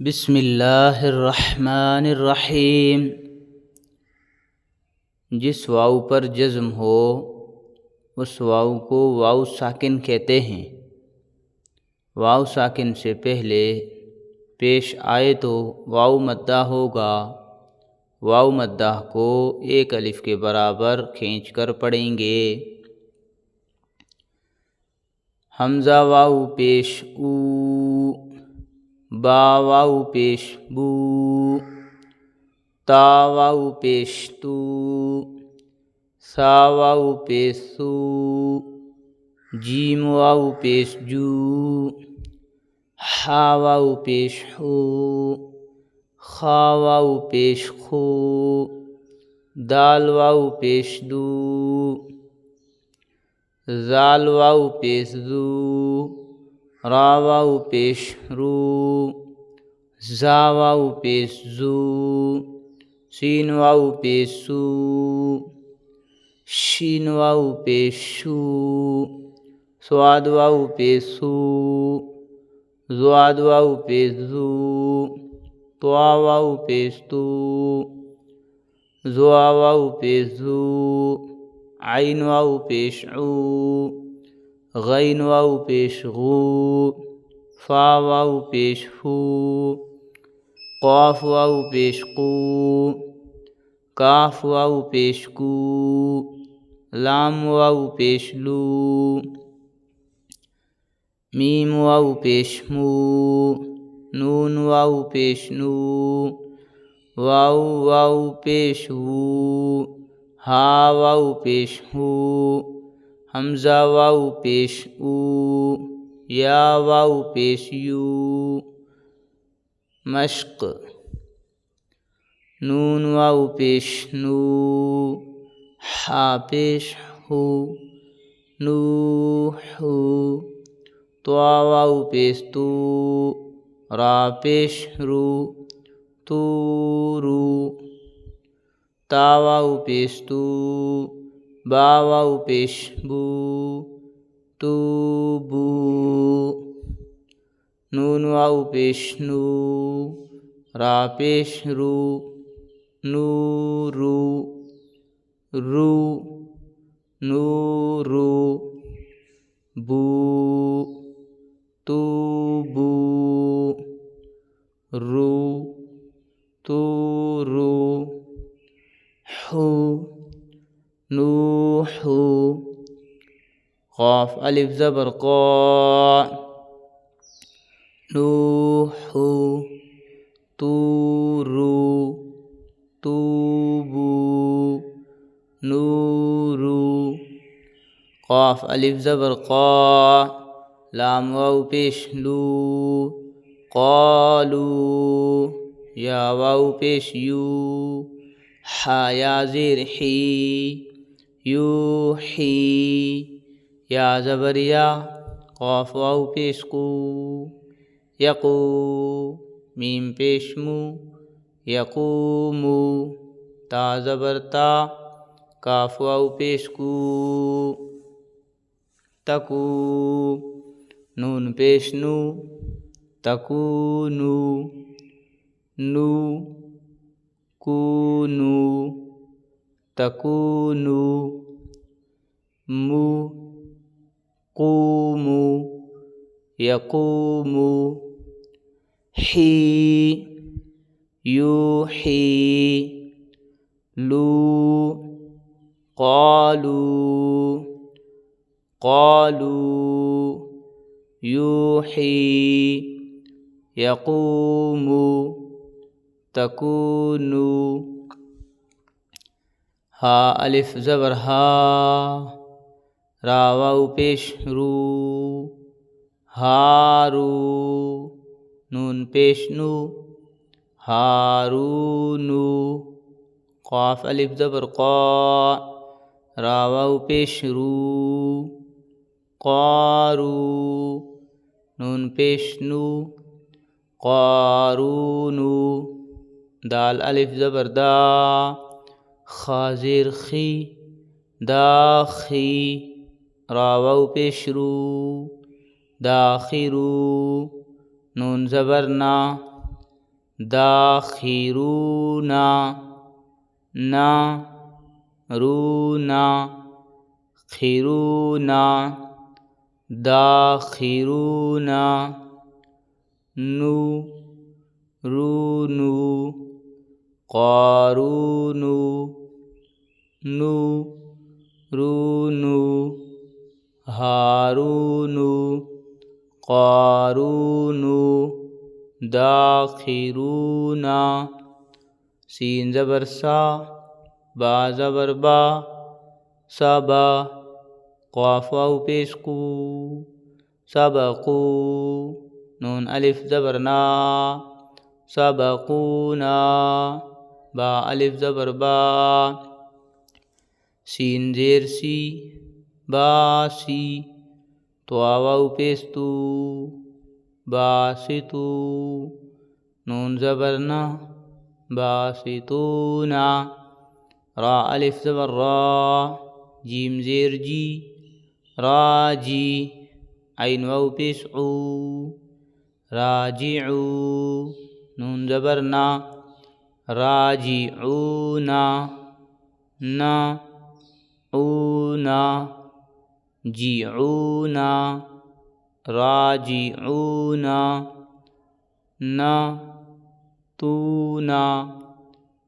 بسم اللہ الرحمن الرحیم۔ جس واؤ پر جزم ہو اس واؤ کو واؤ ساکن کہتے ہیں۔ واؤ ساکن سے پہلے پیش آئے تو واؤ مدہ ہوگا۔ واؤ مدہ کو ایک الف کے برابر کھینچ کر پڑھیں گے۔ حمزہ واؤ پیش او، با واؤ پیش بو، تا واؤ پیش تو، سا واؤ پیش سو، جیم واؤ پیش جو، ہا واؤ پیش ہو، خا واؤ پیش خو، دال واؤ پیش دو، زال واؤ پیش زو، را واؤ پیش رو، زا واؤ پیش زو، سین واؤ پیش سو، شین واؤ پیش شو، صاد واؤ پیش سو، زواد واؤ پیش زو، طوا واؤ پیش تو، زوا واؤ پیش زو، عین واؤ پیش عو، غین واؤ پیش غو، فا واؤ پیش فو، قاف واؤ پیش قو، کاف واؤ پیش کو، لام واؤ پیش لو، میم واؤ پیش مو، نون واؤ پیش نو، واؤ واؤ پیش وو، ہا واؤ پیش ہو، حمزہ واؤ پیش او، یا واؤ پیش یو، مشق، نون واؤ پیش نو، ہا پیش ہو، نو ہو، طوا واؤ پیش تو، را پیش رو، تو رو، تا واؤ پیش تو، با واؤ پیش بو، تو بو، نون واؤ پیش نو، را پیش رو، نو رو، رو، نو رو، بو، تو بو، رو، تو رو، حو، نو حو، قاف الف زبر قا، نوح، طورو، توبو، نورو، قاف الف زبر قا، لام واؤ پیش لو، قالو، یا واؤ پیش یو، ہا یا زیر حی، یوحی، یا زبر یا، قاف واؤ پیش قو، یقو، میم پیش مو، یقومو، تا زبر تا، کاف واؤ پیش کو، تکو، نون پیش نو، تکونو، نو، کونو، تکونو، مو، قومو، یقومو، حی، یوحی، لو، قالو، قالو، یوحی، یقومو، تکونو، ہا الف زبر ہا، را واؤ پیش رو، ہارو، نون پیش نو، ہارونو، قاف الف زبر قا، را واؤ پیش رو، قارو، نون پیش نو، قارونو، دال الف زبر دا، خا زیر خی، داخی، را واؤ پیش رو، داخرو، نون زبر نا، داخرون نارون خرون داخرون نورون قارون نورون ہارون قارون داخرون سین زبر سا با زبر با سبا قاف واو پیش قو سبقو نون الف زبر نا سبقونا با الف زبر با سین زیر سی باسی تو واو پیش تو باسطو نون زبر نا باسطونا را الف زبر را جیم زیر جی راجی عین واو پیش عو راجعو نون زبر نا راجعونا نا اونا جیعونا راجعونا نا تونا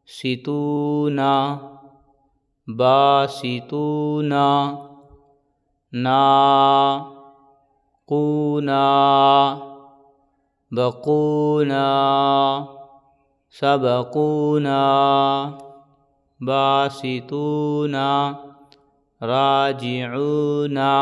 ستونا باسطونا ناقونا بقونا سبقونا باسطونا راجعونا